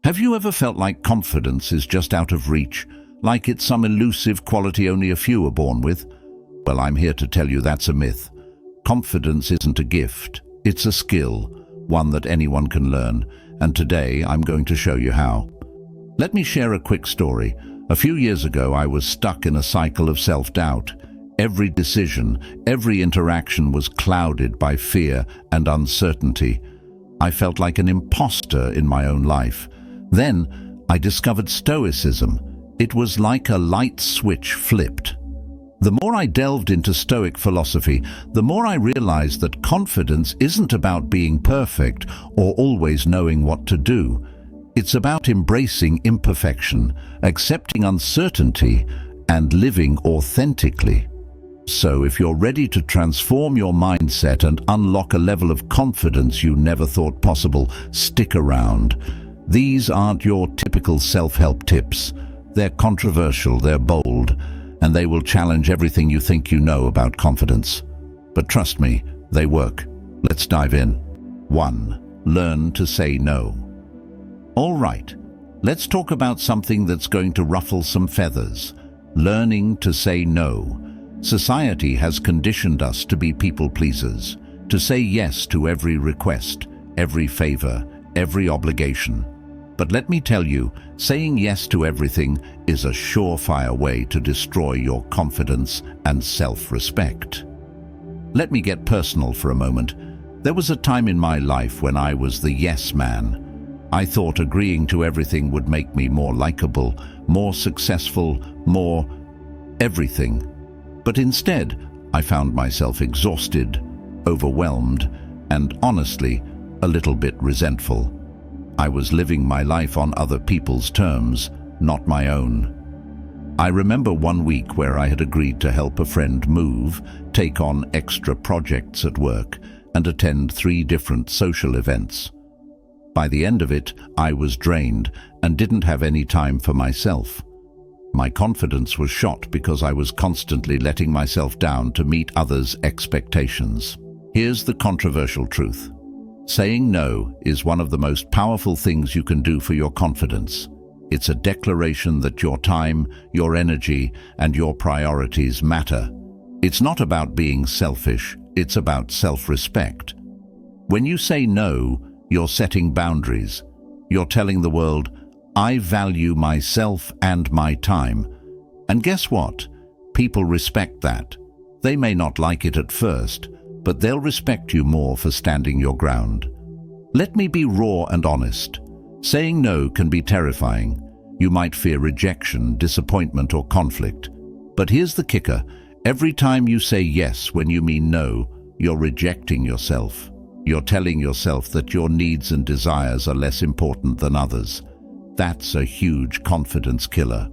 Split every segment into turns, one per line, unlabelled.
Have you ever felt like confidence is just out of reach, like it's some elusive quality only a few are born with? Well, I'm here to tell you that's a myth. Confidence isn't a gift, it's a skill, one that anyone can learn, and today I'm going to show you how. Let me share a quick story. A few years ago, I was stuck in a cycle of self-doubt. Every decision, every interaction was clouded by fear and uncertainty. I felt like an imposter in my own life. Then I discovered Stoicism. It was like a light switch flipped. The more I delved into Stoic philosophy, the more I realized that confidence isn't about being perfect or always knowing what to do. It's about embracing imperfection, accepting uncertainty, and living authentically. So if you're ready to transform your mindset and unlock a level of confidence you never thought possible, stick around. These aren't your typical self-help tips. They're controversial, they're bold, and they will challenge everything you think you know about confidence. But trust me, they work. Let's dive in. 1. Learn to say no. All right, let's talk about something that's going to ruffle some feathers. Learning to say no. Society has conditioned us to be people pleasers, to say yes to every request, every favor, every obligation. But let me tell you, saying yes to everything is a surefire way to destroy your confidence and self-respect. Let me get personal for a moment. There was a time in my life when I was the yes man. I thought agreeing to everything would make me more likable, more successful, more everything. But instead, I found myself exhausted, overwhelmed, and honestly, a little bit resentful. I was living my life on other people's terms, not my own. I remember one week where I had agreed to help a friend move, take on extra projects at work, and attend 3 different social events. By the end of it, I was drained and didn't have any time for myself. My confidence was shot because I was constantly letting myself down to meet others' expectations. Here's the controversial truth. Saying no is one of the most powerful things you can do for your confidence. It's a declaration that your time, your energy, and your priorities matter. It's not about being selfish, it's about self-respect. When you say no, you're setting boundaries. You're telling the world, I value myself and my time. And guess what? People respect that. They may not like it at first, but they'll respect you more for standing your ground. Let me be raw and honest. Saying no can be terrifying. You might fear rejection, disappointment, or conflict. But here's the kicker. Every time you say yes when you mean no, you're rejecting yourself. You're telling yourself that your needs and desires are less important than others. That's a huge confidence killer.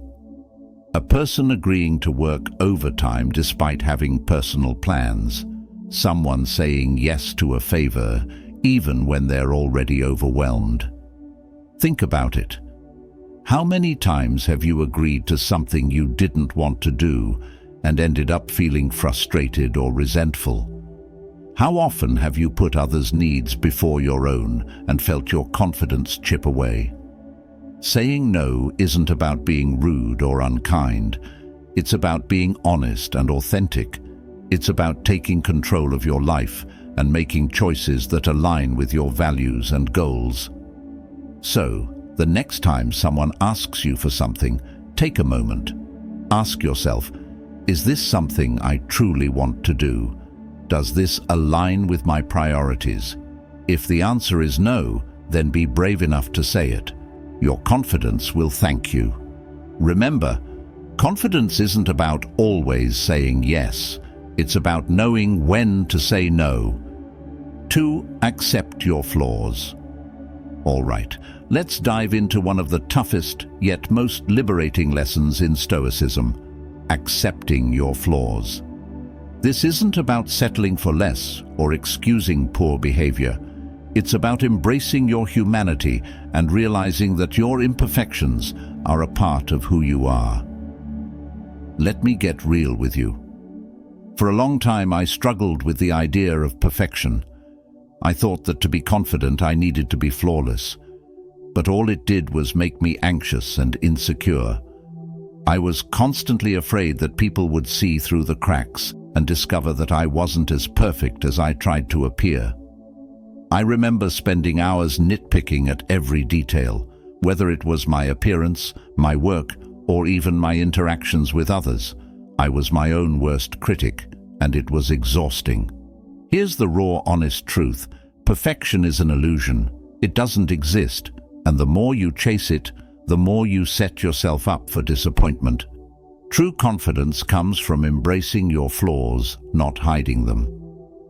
A person agreeing to work overtime despite having personal plans. Someone saying yes to a favor, even when they're already overwhelmed. Think about it. How many times have you agreed to something you didn't want to do and ended up feeling frustrated or resentful? How often have you put others' needs before your own and felt your confidence chip away? Saying no isn't about being rude or unkind. It's about being honest and authentic. It's about taking control of your life and making choices that align with your values and goals. So, the next time someone asks you for something, take a moment. Ask yourself, is this something I truly want to do? Does this align with my priorities? If the answer is no, then be brave enough to say it. Your confidence will thank you. Remember, confidence isn't about always saying yes. It's about knowing when to say no. 2. Accept your flaws. All right, let's dive into one of the toughest yet most liberating lessons in Stoicism: accepting your flaws. This isn't about settling for less or excusing poor behavior. It's about embracing your humanity and realizing that your imperfections are a part of who you are. Let me get real with you. For a long time, I struggled with the idea of perfection. I thought that to be confident, I needed to be flawless. but all it did was make me anxious and insecure. I was constantly afraid that people would see through the cracks and discover that I wasn't as perfect as I tried to appear. I remember spending hours nitpicking at every detail, whether it was my appearance, my work, or even my interactions with others. I was my own worst critic, and it was exhausting. Here's the raw, honest truth. Perfection is an illusion. It doesn't exist, and the more you chase it, the more you set yourself up for disappointment. True confidence comes from embracing your flaws, not hiding them.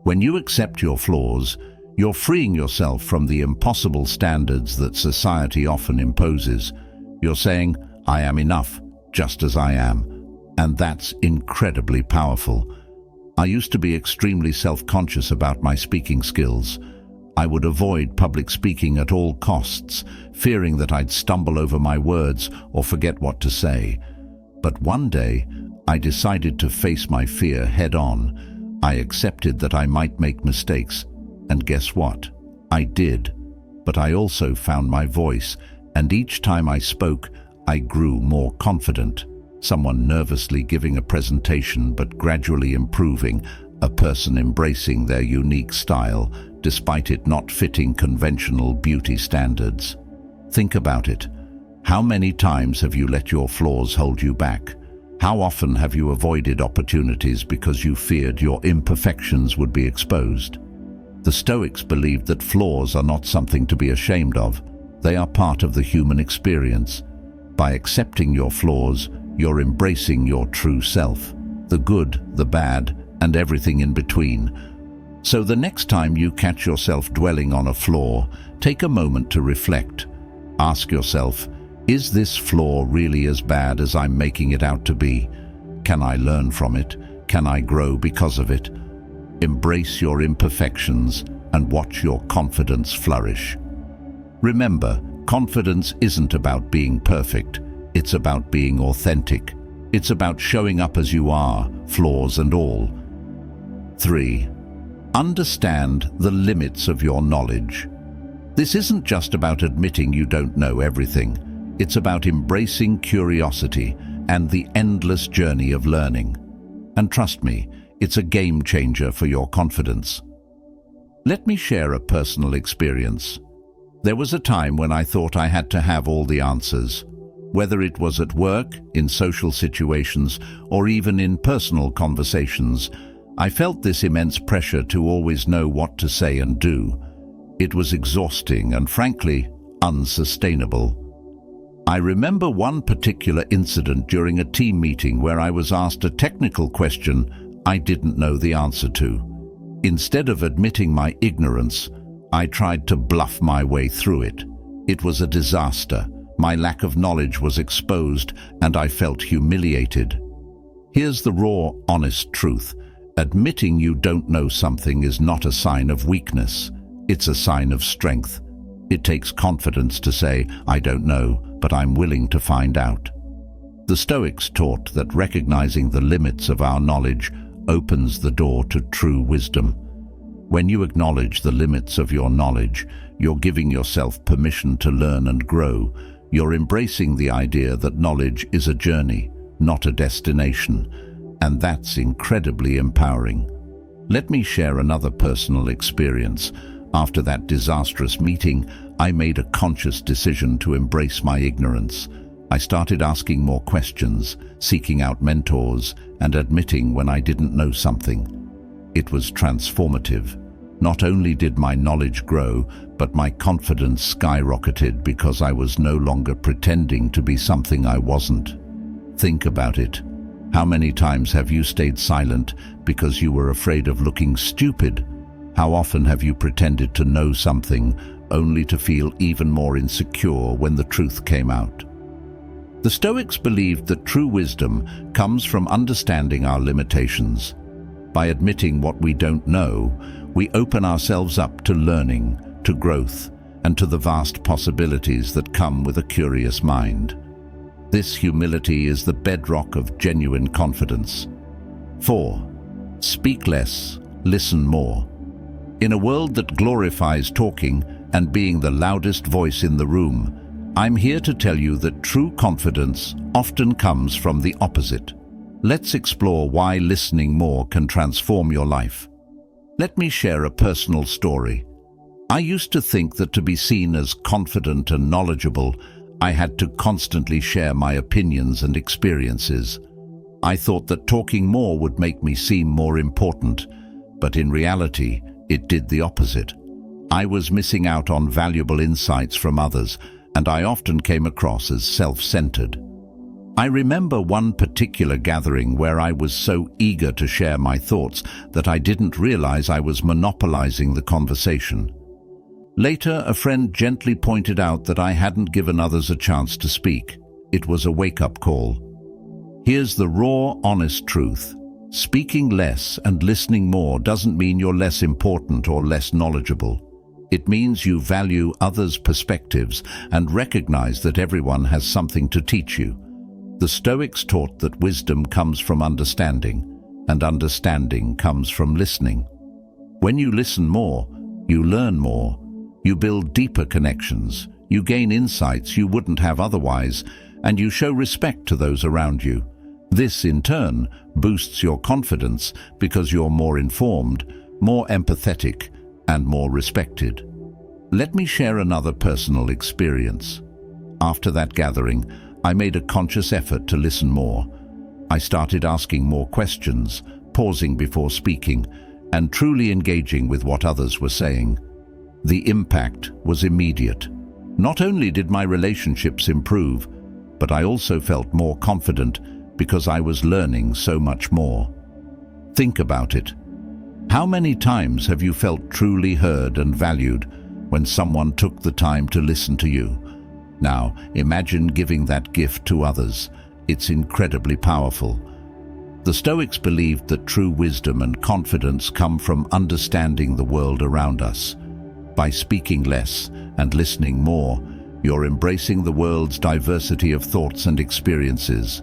When you accept your flaws, you're freeing yourself from the impossible standards that society often imposes. You're saying, I am enough, just as I am. And that's incredibly powerful. I used to be extremely self-conscious about my speaking skills. I would avoid public speaking at all costs, fearing that I'd stumble over my words or forget what to say. But one day, I decided to face my fear head-on. I accepted that I might make mistakes, and guess what? I did. But I also found my voice, and each time I spoke, I grew more confident. Someone nervously giving a presentation but gradually improving, a person embracing their unique style, despite it not fitting conventional beauty standards. Think about it. How many times have you let your flaws hold you back? How often have you avoided opportunities because you feared your imperfections would be exposed? The Stoics believed that flaws are not something to be ashamed of. They are part of the human experience. By accepting your flaws, you're embracing your true self, the good, the bad, and everything in between. So the next time you catch yourself dwelling on a flaw, take a moment to reflect. Ask yourself, is this flaw really as bad as I'm making it out to be? Can I learn from it? Can I grow because of it? Embrace your imperfections and watch your confidence flourish. Remember, confidence isn't about being perfect. It's about being authentic. It's about showing up as you are, flaws and all. 3. Understand the limits of your knowledge. This isn't just about admitting you don't know everything. It's about embracing curiosity and the endless journey of learning. And trust me, it's a game changer for your confidence. Let me share a personal experience. There was a time when I thought I had to have all the answers. Whether it was at work, in social situations, or even in personal conversations, I felt this immense pressure to always know what to say and do. It was exhausting and, frankly, unsustainable. I remember one particular incident during a team meeting where I was asked a technical question I didn't know the answer to. Instead of admitting my ignorance, I tried to bluff my way through it. It was a disaster. My lack of knowledge was exposed, and I felt humiliated. Here's the raw, honest truth. Admitting you don't know something is not a sign of weakness. It's a sign of strength. It takes confidence to say, I don't know, but I'm willing to find out. The Stoics taught that recognizing the limits of our knowledge opens the door to true wisdom. When you acknowledge the limits of your knowledge, you're giving yourself permission to learn and grow. You're embracing the idea that knowledge is a journey, not a destination, and that's incredibly empowering. Let me share another personal experience. After that disastrous meeting, I made a conscious decision to embrace my ignorance. I started asking more questions, seeking out mentors, and admitting when I didn't know something. It was transformative. Not only did my knowledge grow, but my confidence skyrocketed because I was no longer pretending to be something I wasn't. Think about it. How many times have you stayed silent because you were afraid of looking stupid? How often have you pretended to know something only to feel even more insecure when the truth came out? The Stoics believed that true wisdom comes from understanding our limitations. By admitting what we don't know, we open ourselves up to learning, to growth, and to the vast possibilities that come with a curious mind. This humility is the bedrock of genuine confidence. 4. Speak less, listen more. In a world that glorifies talking, and being the loudest voice in the room, I'm here to tell you that true confidence often comes from the opposite. Let's explore why listening more can transform your life. Let me share a personal story. I used to think that to be seen as confident and knowledgeable, I had to constantly share my opinions and experiences. I thought that talking more would make me seem more important, but in reality, it did the opposite. I was missing out on valuable insights from others, and I often came across as self-centered. I remember one particular gathering where I was so eager to share my thoughts that I didn't realize I was monopolizing the conversation. Later, a friend gently pointed out that I hadn't given others a chance to speak. It was a wake-up call. Here's the raw, honest truth. Speaking less and listening more doesn't mean you're less important or less knowledgeable. It means you value others' perspectives and recognize that everyone has something to teach you. The Stoics taught that wisdom comes from understanding, and understanding comes from listening. When you listen more, you learn more. You build deeper connections, you gain insights you wouldn't have otherwise, and you show respect to those around you. This, in turn, boosts your confidence because you're more informed, more empathetic, and more respected. Let me share another personal experience. After that gathering, I made a conscious effort to listen more. I started asking more questions, pausing before speaking, and truly engaging with what others were saying. The impact was immediate. Not only did my relationships improve, but I also felt more confident because I was learning so much more. Think about it. How many times have you felt truly heard and valued when someone took the time to listen to you? Now, imagine giving that gift to others. It's incredibly powerful. The Stoics believed that true wisdom and confidence come from understanding the world around us. By speaking less and listening more, you're embracing the world's diversity of thoughts and experiences.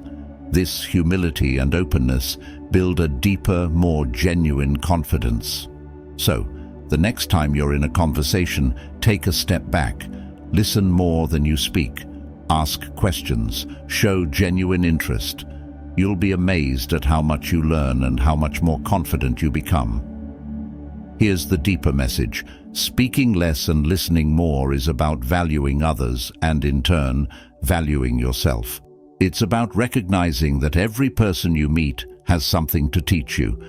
This humility and openness build a deeper, more genuine confidence. So, the next time you're in a conversation, take a step back. Listen more than you speak. Ask questions. Show genuine interest. You'll be amazed at how much you learn and how much more confident you become. Here's the deeper message. Speaking less and listening more is about valuing others and, in turn, valuing yourself. It's about recognizing that every person you meet has something to teach you.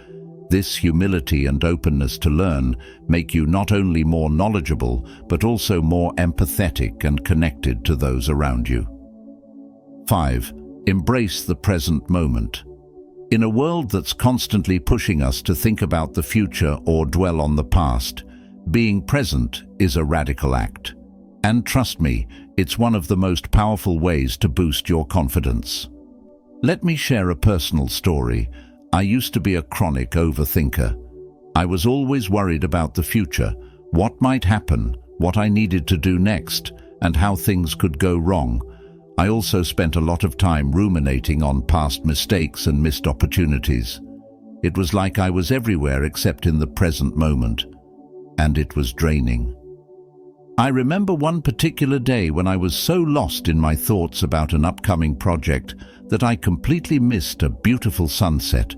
This humility and openness to learn make you not only more knowledgeable, but also more empathetic and connected to those around you. 5. Embrace the present moment. In a world that's constantly pushing us to think about the future or dwell on the past, being present is a radical act. And trust me, it's one of the most powerful ways to boost your confidence. Let me share a personal story. I used to be a chronic overthinker. I was always worried about the future, what might happen, what I needed to do next, and how things could go wrong. I also spent a lot of time ruminating on past mistakes and missed opportunities. It was like I was everywhere except in the present moment, and it was draining. I remember one particular day when I was so lost in my thoughts about an upcoming project that I completely missed a beautiful sunset.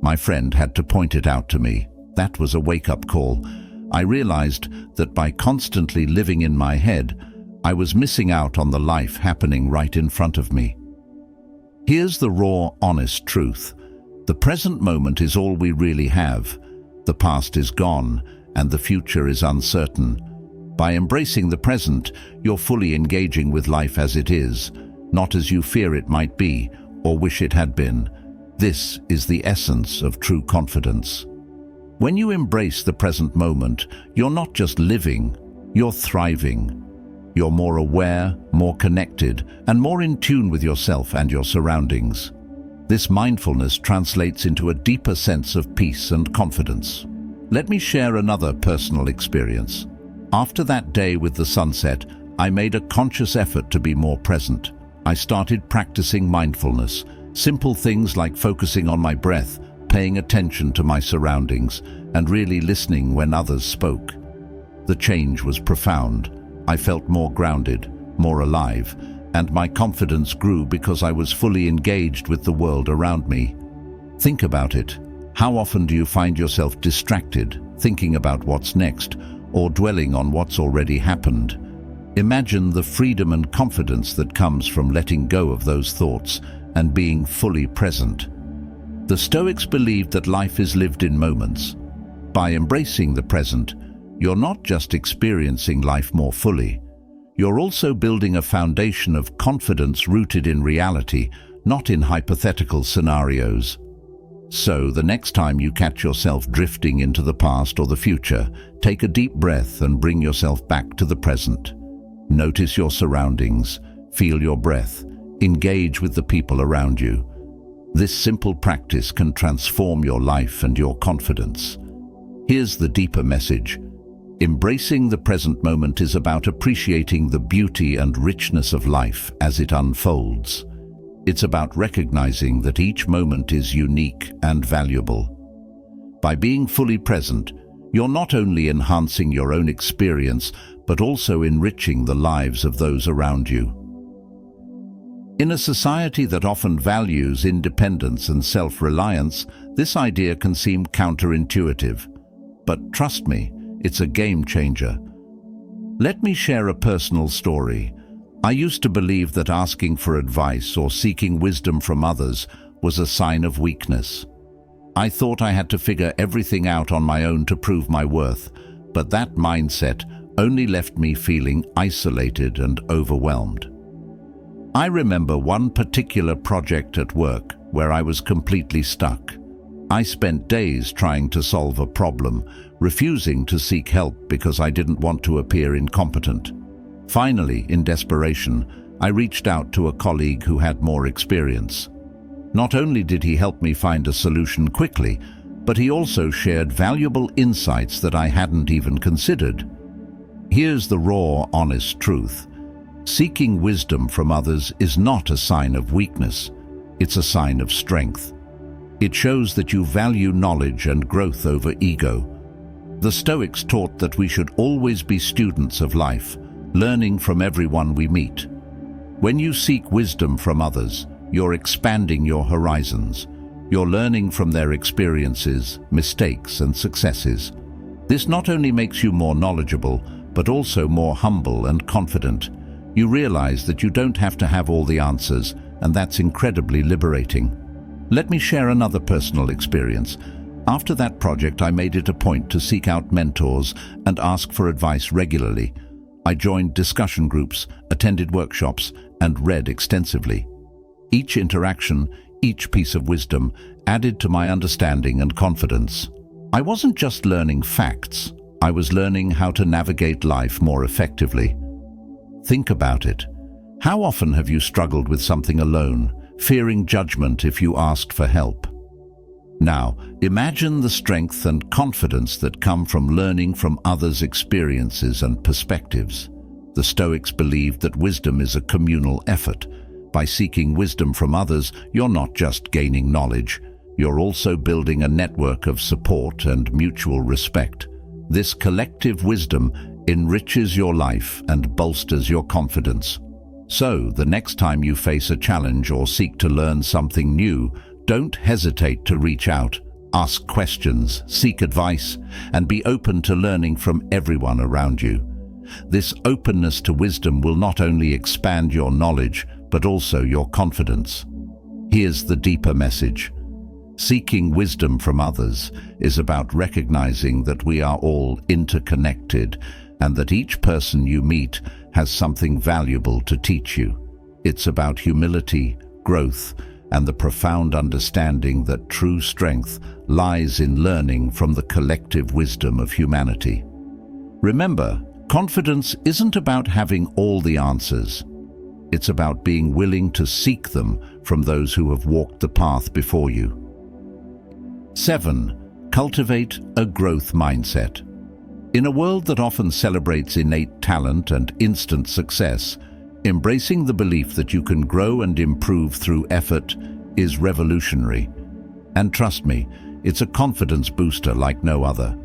My friend had to point it out to me. That was a wake-up call. I realized that by constantly living in my head, I was missing out on the life happening right in front of me. Here's the raw, honest truth. The present moment is all we really have. The past is gone, and the future is uncertain. By embracing the present, you're fully engaging with life as it is, not as you fear it might be or wish it had been. This is the essence of true confidence. When you embrace the present moment, you're not just living, you're thriving. You're more aware, more connected, and more in tune with yourself and your surroundings. This mindfulness translates into a deeper sense of peace and confidence. Let me share another personal experience. After that day with the sunset, I made a conscious effort to be more present. I started practicing mindfulness, simple things like focusing on my breath, paying attention to my surroundings, and really listening when others spoke. The change was profound. I felt more grounded, more alive, and my confidence grew because I was fully engaged with the world around me. Think about it. How often do you find yourself distracted, thinking about what's next, or dwelling on what's already happened? Imagine the freedom and confidence that comes from letting go of those thoughts and being fully present. The Stoics believed that life is lived in moments. By embracing the present, you're not just experiencing life more fully, you're also building a foundation of confidence rooted in reality, not in hypothetical scenarios. So, the next time you catch yourself drifting into the past or the future, take a deep breath and bring yourself back to the present. Notice your surroundings, feel your breath, engage with the people around you. This simple practice can transform your life and your confidence. Here's the deeper message. Embracing the present moment is about appreciating the beauty and richness of life as it unfolds. It's about recognizing that each moment is unique and valuable. By being fully present, you're not only enhancing your own experience, but also enriching the lives of those around you. In a society that often values independence and self-reliance, this idea can seem counterintuitive. But trust me, it's a game changer. Let me share a personal story. I used to believe that asking for advice or seeking wisdom from others was a sign of weakness. I thought I had to figure everything out on my own to prove my worth, but that mindset only left me feeling isolated and overwhelmed. I remember one particular project at work where I was completely stuck. I spent days trying to solve a problem, refusing to seek help because I didn't want to appear incompetent. Finally, in desperation, I reached out to a colleague who had more experience. Not only did he help me find a solution quickly, but he also shared valuable insights that I hadn't even considered. Here's the raw, honest truth. Seeking wisdom from others is not a sign of weakness. It's a sign of strength. It shows that you value knowledge and growth over ego. The Stoics taught that we should always be students of life, learning from everyone we meet. When you seek wisdom from others, you're expanding your horizons. You're learning from their experiences, mistakes, and successes. This not only makes you more knowledgeable, but also more humble and confident. You realize that you don't have to have all the answers, and that's incredibly liberating. Let me share another personal experience. After that project, I made it a point to seek out mentors and ask for advice regularly. I joined discussion groups, attended workshops, and read extensively. Each interaction, each piece of wisdom, added to my understanding and confidence. I wasn't just learning facts, I was learning how to navigate life more effectively. Think about it. How often have you struggled with something alone, fearing judgment if you asked for help? Now, imagine the strength and confidence that come from learning from others' experiences and perspectives. The Stoics believed that wisdom is a communal effort. By seeking wisdom from others, you're not just gaining knowledge, you're also building a network of support and mutual respect. This collective wisdom enriches your life and bolsters your confidence. So, the next time you face a challenge or seek to learn something new, don't hesitate to reach out, ask questions, seek advice, and be open to learning from everyone around you. This openness to wisdom will not only expand your knowledge, but also your confidence. Here's the deeper message. Seeking wisdom from others is about recognizing that we are all interconnected and that each person you meet has something valuable to teach you. It's about humility, growth, and the profound understanding that true strength lies in learning from the collective wisdom of humanity. Remember, confidence isn't about having all the answers. It's about being willing to seek them from those who have walked the path before you. 7. Cultivate a growth mindset. In a world that often celebrates innate talent and instant success, embracing the belief that you can grow and improve through effort is revolutionary. And trust me, it's a confidence booster like no other.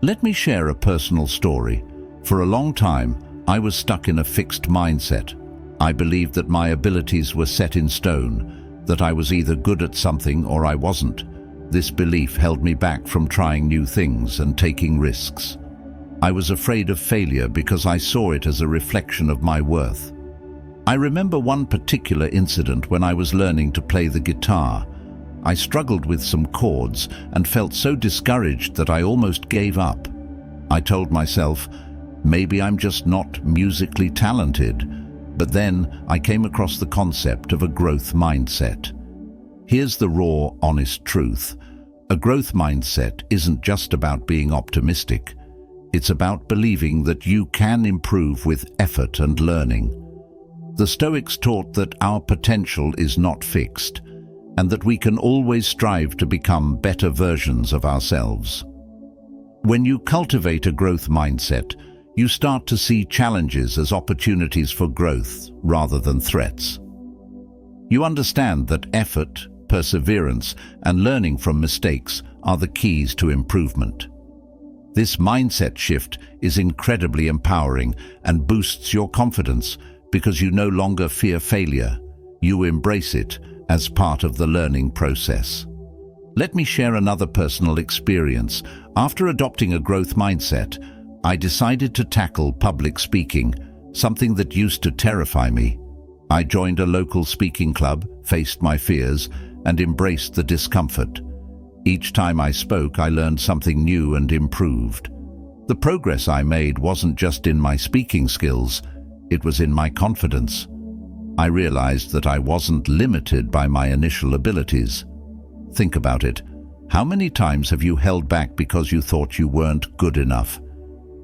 Let me share a personal story. For a long time, I was stuck in a fixed mindset. I believed that my abilities were set in stone, that I was either good at something or I wasn't. This belief held me back from trying new things and taking risks. I was afraid of failure because I saw it as a reflection of my worth. I remember one particular incident when I was learning to play the guitar. I struggled with some chords and felt so discouraged that I almost gave up. I told myself, maybe I'm just not musically talented. But then I came across the concept of a growth mindset. Here's the raw, honest truth. A growth mindset isn't just about being optimistic. It's about believing that you can improve with effort and learning. The Stoics taught that our potential is not fixed, and that we can always strive to become better versions of ourselves. When you cultivate a growth mindset, you start to see challenges as opportunities for growth rather than threats. You understand that effort, perseverance, and learning from mistakes are the keys to improvement. This mindset shift is incredibly empowering and boosts your confidence because you no longer fear failure. You embrace it as part of the learning process. Let me share another personal experience. After adopting a growth mindset, I decided to tackle public speaking, something that used to terrify me. I joined a local speaking club, faced my fears, and embraced the discomfort. Each time I spoke, I learned something new and improved. The progress I made wasn't just in my speaking skills, it was in my confidence. I realized that I wasn't limited by my initial abilities. Think about it. How many times have you held back because you thought you weren't good enough?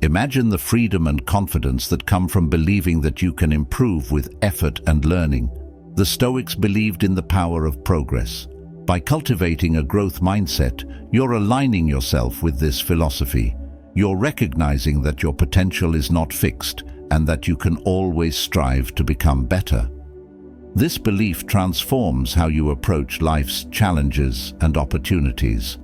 Imagine the freedom and confidence that come from believing that you can improve with effort and learning. The Stoics believed in the power of progress. By cultivating a growth mindset, you're aligning yourself with this philosophy. You're recognizing that your potential is not fixed and that you can always strive to become better. This belief transforms how you approach life's challenges and opportunities.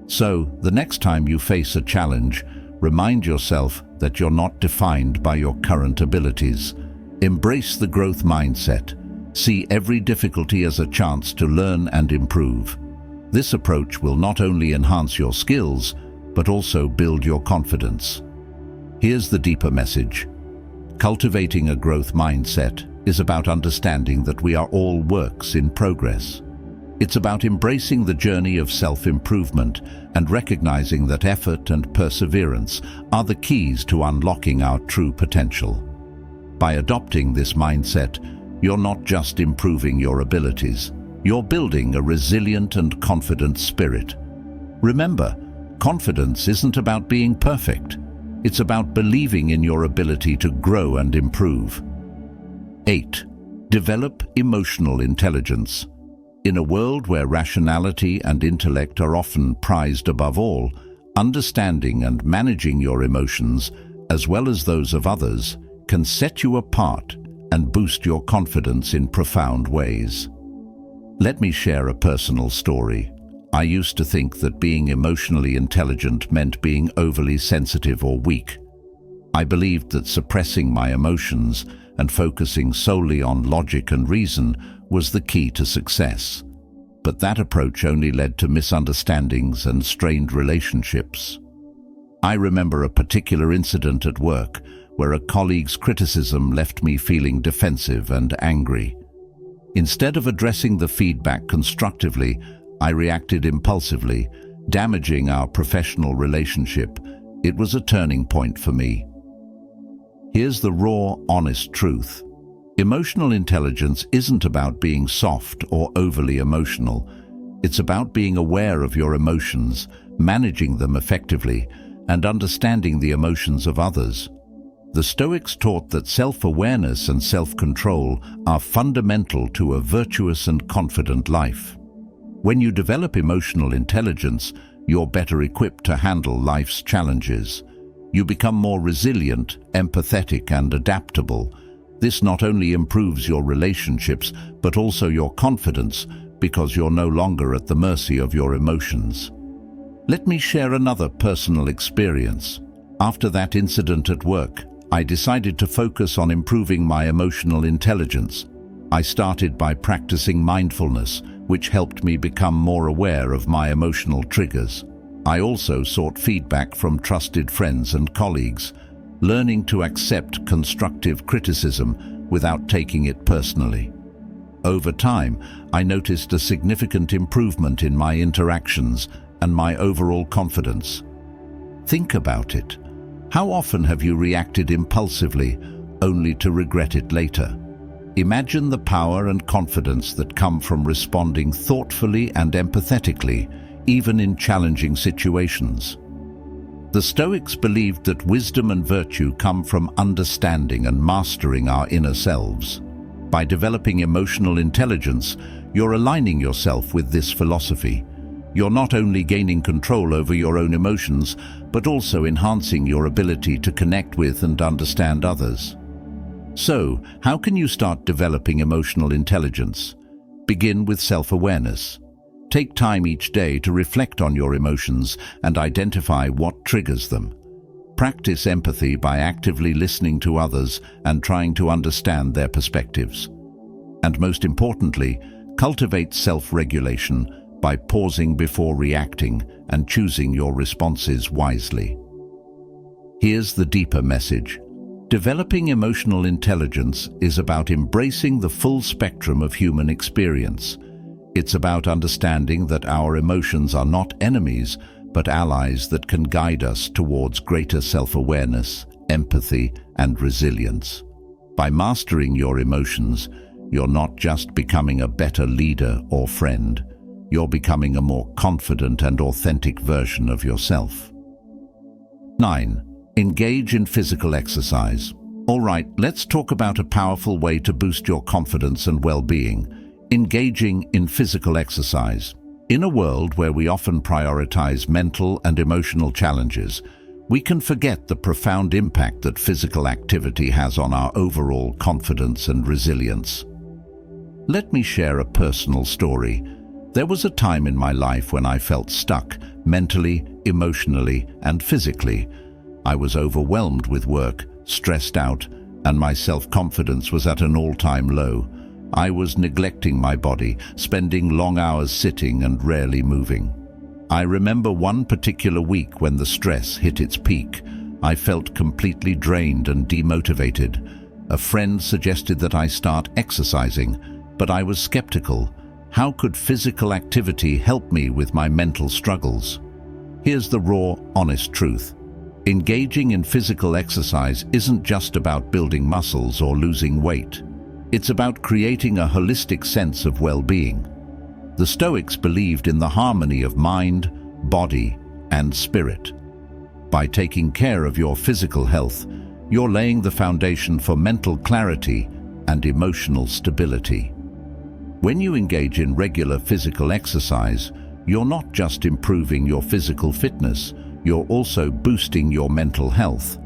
So, the next time you face a challenge, remind yourself that you're not defined by your current abilities. Embrace the growth mindset. See every difficulty as a chance to learn and improve. This approach will not only enhance your skills, but also build your confidence. Here's the deeper message. Cultivating a growth mindset is about understanding that we are all works in progress. It's about embracing the journey of self-improvement and recognizing that effort and perseverance are the keys to unlocking our true potential. By adopting this mindset, you're not just improving your abilities, you're building a resilient and confident spirit. Remember, confidence isn't about being perfect. It's about believing in your ability to grow and improve. 8. Develop emotional intelligence. In a world where rationality and intellect are often prized above all, understanding and managing your emotions, as well as those of others, can set you apart and boost your confidence in profound ways. Let me share a personal story. I used to think that being emotionally intelligent meant being overly sensitive or weak. I believed that suppressing my emotions and focusing solely on logic and reason was the key to success. But that approach only led to misunderstandings and strained relationships. I remember a particular incident at work where a colleague's criticism left me feeling defensive and angry. Instead of addressing the feedback constructively, I reacted impulsively, damaging our professional relationship. It was a turning point for me. Here's the raw, honest truth. Emotional intelligence isn't about being soft or overly emotional. It's about being aware of your emotions, managing them effectively, and understanding the emotions of others. The Stoics taught that self-awareness and self-control are fundamental to a virtuous and confident life. When you develop emotional intelligence, you're better equipped to handle life's challenges. You become more resilient, empathetic, and adaptable. This not only improves your relationships, but also your confidence, because you're no longer at the mercy of your emotions. Let me share another personal experience. After that incident at work, I decided to focus on improving my emotional intelligence. I started by practicing mindfulness, which helped me become more aware of my emotional triggers. I also sought feedback from trusted friends and colleagues, learning to accept constructive criticism without taking it personally. Over time, I noticed a significant improvement in my interactions and my overall confidence. Think about it. How often have you reacted impulsively, only to regret it later? Imagine the power and confidence that come from responding thoughtfully and empathetically, even in challenging situations. The Stoics believed that wisdom and virtue come from understanding and mastering our inner selves. By developing emotional intelligence, you're aligning yourself with this philosophy. You're not only gaining control over your own emotions, but also enhancing your ability to connect with and understand others. So, how can you start developing emotional intelligence? Begin with self-awareness. Take time each day to reflect on your emotions and identify what triggers them. Practice empathy by actively listening to others and trying to understand their perspectives. And most importantly, cultivate self-regulation by pausing before reacting and choosing your responses wisely. Here's the deeper message. Developing emotional intelligence is about embracing the full spectrum of human experience. It's about understanding that our emotions are not enemies, but allies that can guide us towards greater self-awareness, empathy, and resilience. By mastering your emotions, you're not just becoming a better leader or friend, you're becoming a more confident and authentic version of yourself. 9. Engage in physical exercise. All right, let's talk about a powerful way to boost your confidence and well-being. Engaging in physical exercise. In a world where we often prioritize mental and emotional challenges, we can forget the profound impact that physical activity has on our overall confidence and resilience. Let me share a personal story. There was a time in my life when I felt stuck, mentally, emotionally, and physically. I was overwhelmed with work, stressed out, and my self-confidence was at an all-time low. I was neglecting my body, spending long hours sitting and rarely moving. I remember one particular week when the stress hit its peak. I felt completely drained and demotivated. A friend suggested that I start exercising, but I was skeptical. How could physical activity help me with my mental struggles? Here's the raw, honest truth. Engaging in physical exercise isn't just about building muscles or losing weight. It's about creating a holistic sense of well-being. The Stoics believed in the harmony of mind, body, and spirit. By taking care of your physical health, you're laying the foundation for mental clarity and emotional stability. When you engage in regular physical exercise, you're not just improving your physical fitness, you're also boosting your mental health.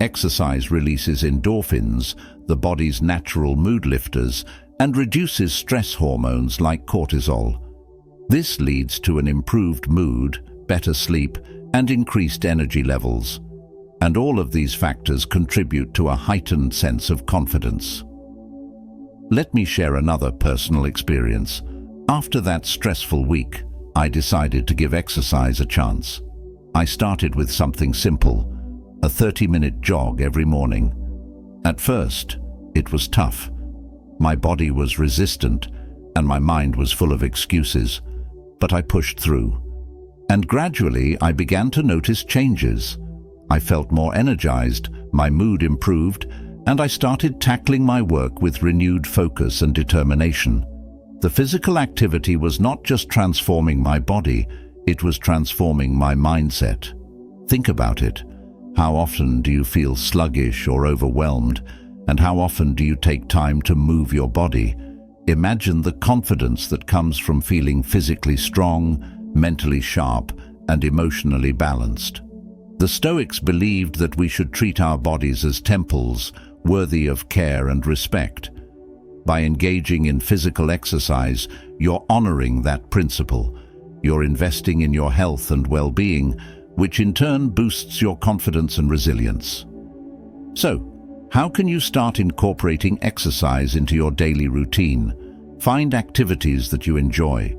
Exercise releases endorphins, the body's natural mood lifters, and reduces stress hormones like cortisol. This leads to an improved mood, better sleep, and increased energy levels. And all of these factors contribute to a heightened sense of confidence. Let me share another personal experience. After that stressful week, I decided to give exercise a chance. I started with something simple, a 30-minute jog every morning. At first, it was tough. My body was resistant, and my mind was full of excuses, but I pushed through. And gradually, I began to notice changes. I felt more energized, my mood improved, and I started tackling my work with renewed focus and determination. The physical activity was not just transforming my body, it was transforming my mindset. Think about it. How often do you feel sluggish or overwhelmed? And how often do you take time to move your body? Imagine the confidence that comes from feeling physically strong, mentally sharp, and emotionally balanced. The Stoics believed that we should treat our bodies as temples, worthy of care and respect. By engaging in physical exercise, you're honoring that principle. You're investing in your health and well-being, which in turn boosts your confidence and resilience. So, how can you start incorporating exercise into your daily routine? Find activities that you enjoy.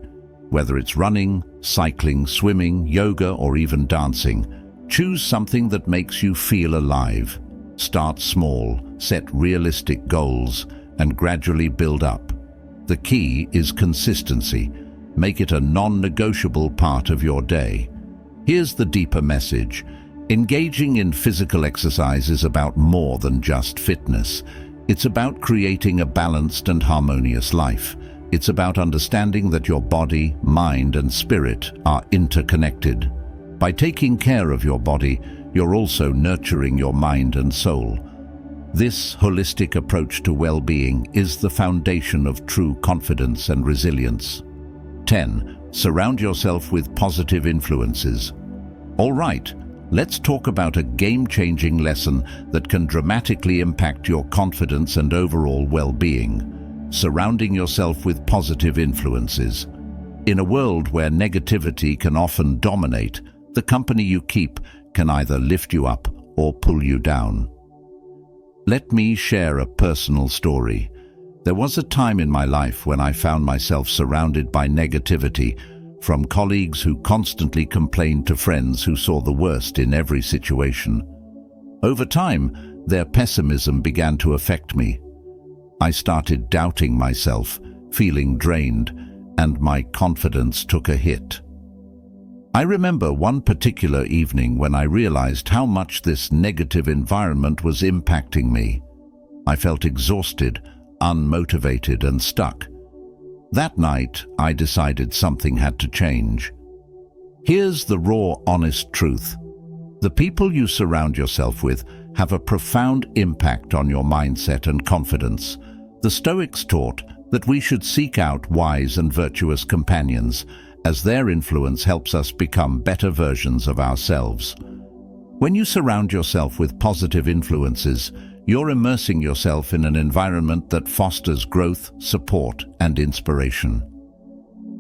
Whether it's running, cycling, swimming, yoga, or even dancing, choose something that makes you feel alive. Start small, set realistic goals, and gradually build up. The key is consistency. Make it a non-negotiable part of your day. Here's the deeper message. Engaging in physical exercise is about more than just fitness. It's about creating a balanced and harmonious life. It's about understanding that your body, mind, and spirit are interconnected. By taking care of your body, you're also nurturing your mind and soul. This holistic approach to well-being is the foundation of true confidence and resilience. 10. Surround yourself with positive influences. All right, let's talk about a game-changing lesson that can dramatically impact your confidence and overall well-being. Surrounding yourself with positive influences. In a world where negativity can often dominate, the company you keep can either lift you up or pull you down. Let me share a personal story. There was a time in my life when I found myself surrounded by negativity, from colleagues who constantly complained to friends who saw the worst in every situation. Over time, their pessimism began to affect me. I started doubting myself, feeling drained, and my confidence took a hit. I remember one particular evening when I realized how much this negative environment was impacting me. I felt exhausted, unmotivated, and stuck. That night, I decided something had to change. Here's the raw, honest truth. The people you surround yourself with have a profound impact on your mindset and confidence. The Stoics taught that we should seek out wise and virtuous companions, as their influence helps us become better versions of ourselves. When you surround yourself with positive influences, you're immersing yourself in an environment that fosters growth, support, and inspiration.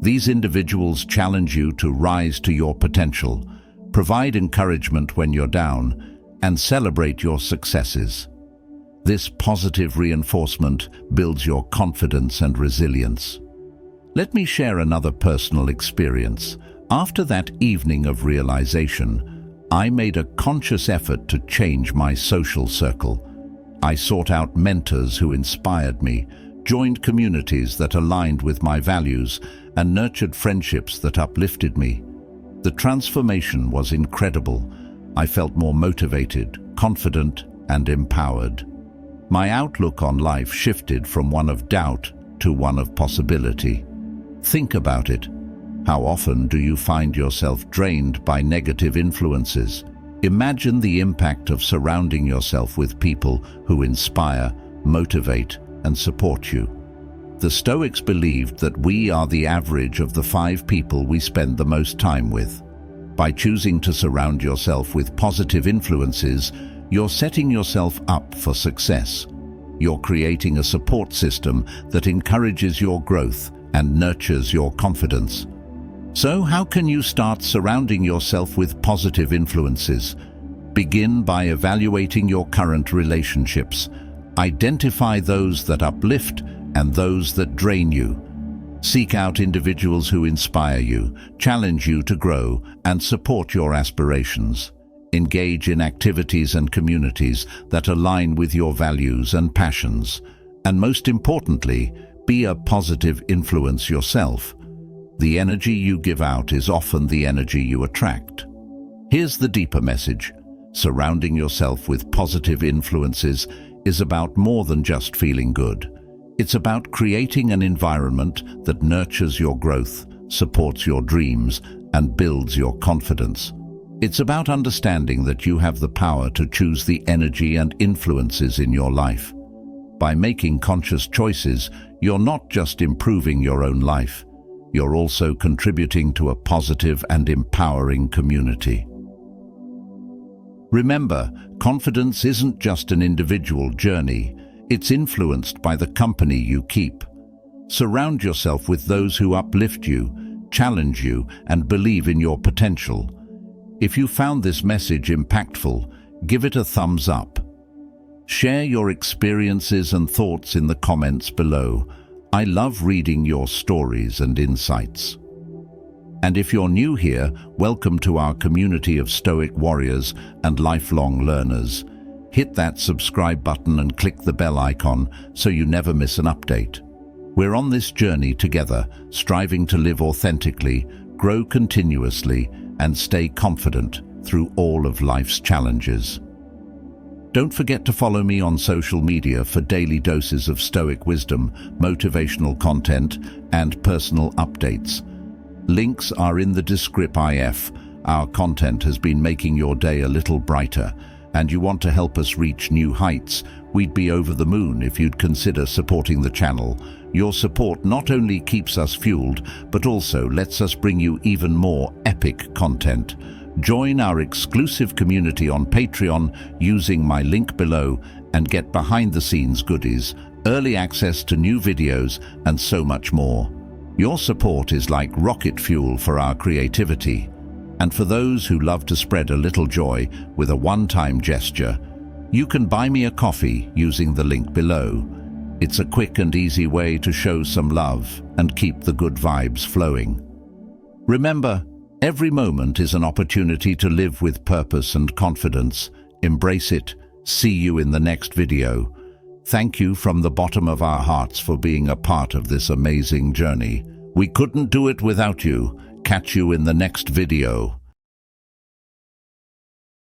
These individuals challenge you to rise to your potential, provide encouragement when you're down, and celebrate your successes. This positive reinforcement builds your confidence and resilience. Let me share another personal experience. After that evening of realization, I made a conscious effort to change my social circle. I sought out mentors who inspired me, joined communities that aligned with my values, and nurtured friendships that uplifted me. The transformation was incredible. I felt more motivated, confident, and empowered. My outlook on life shifted from one of doubt to one of possibility. Think about it. How often do you find yourself drained by negative influences? Imagine the impact of surrounding yourself with people who inspire, motivate, and support you. The Stoics believed that we are the average of the 5 people we spend the most time with. By choosing to surround yourself with positive influences, you're setting yourself up for success. You're creating a support system that encourages your growth and nurtures your confidence. So how can you start surrounding yourself with positive influences? Begin by evaluating your current relationships. Identify those that uplift and those that drain you. Seek out individuals who inspire you, challenge you to grow, and support your aspirations. Engage in activities and communities that align with your values and passions. And most importantly, be a positive influence yourself. The energy you give out is often the energy you attract. Here's the deeper message. Surrounding yourself with positive influences is about more than just feeling good. It's about creating an environment that nurtures your growth, supports your dreams, and builds your confidence. It's about understanding that you have the power to choose the energy and influences in your life. By making conscious choices, you're not just improving your own life, you're also contributing to a positive and empowering community. Remember, confidence isn't just an individual journey, it's influenced by the company you keep. Surround yourself with those who uplift you, challenge you, and believe in your potential. If you found this message impactful, give it a thumbs up. Share your experiences and thoughts in the comments below. I love reading your stories and insights. And if you're new here, welcome to our community of Stoic warriors and lifelong learners. Hit that subscribe button and click the bell icon so you never miss an update. We're on this journey together, striving to live authentically, grow continuously, and stay confident through all of life's challenges. Don't forget to follow me on social media for daily doses of Stoic wisdom, motivational content, and personal updates. Links are in the description. Our content has been making your day a little brighter, and you want to help us reach new heights. We'd be over the moon if you'd consider supporting the channel. Your support not only keeps us fueled, but also lets us bring you even more epic content. Join our exclusive community on Patreon using my link below and get behind-the-scenes goodies, early access to new videos, and so much more. Your support is like rocket fuel for our creativity. And for those who love to spread a little joy with a one-time gesture, you can buy me a coffee using the link below. It's a quick and easy way to show some love and keep the good vibes flowing. Remember, every moment is an opportunity to live with purpose and confidence. Embrace it. See you in the next video. Thank you from the bottom of our hearts for being a part of this amazing journey. We couldn't do it without you. Catch you in the next video.